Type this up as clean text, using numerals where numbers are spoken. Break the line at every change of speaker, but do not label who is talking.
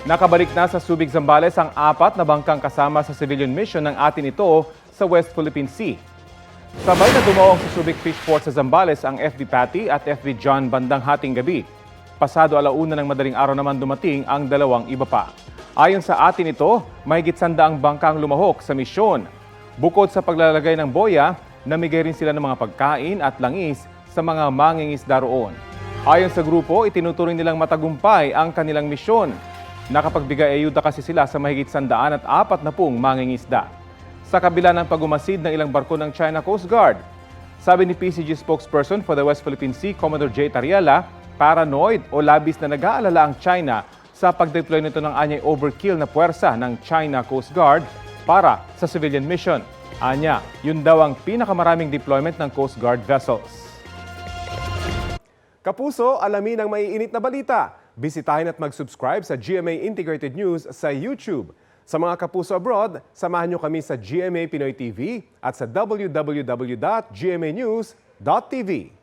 Nakabalik na sa Subic, Zambales ang 4 na bangkang kasama sa civilian mission ng atin ito sa West Philippine Sea. Sabay na dumaong sa Subic Fish Port sa Zambales ang FV Patty at FV John bandang hating gabi. Pasado alauna ng madaling araw naman dumating ang dalawang iba pa. Ayon sa atin ito, mahigit 100 bangkang lumahok sa misyon. Bukod sa paglalagay ng boya, namigay rin sila ng mga pagkain at langis sa mga mangingisda roon. Ayon sa grupo, itinuturing nilang matagumpay ang kanilang misyon. Nakapagbigay ayuda kasi sila sa mahigit 140 mangingisda. Sa kabila ng pagumasid ng ilang barko ng China Coast Guard, sabi ni PCG spokesperson for the West Philippine Sea, Commodore J. Tariela, paranoid o labis na nag-aalala ang China sa pag-deploy nito ng anyay overkill na puwersa ng China Coast Guard para sa civilian mission. Anya, yun daw ang pinakamaraming deployment ng Coast Guard vessels. Kapuso, alamin ang maiinit na balita. Bisitahin at mag-subscribe sa GMA Integrated News sa YouTube. Sa mga kapuso abroad, samahan nyo kami sa GMA Pinoy TV at sa www.gmanews.tv.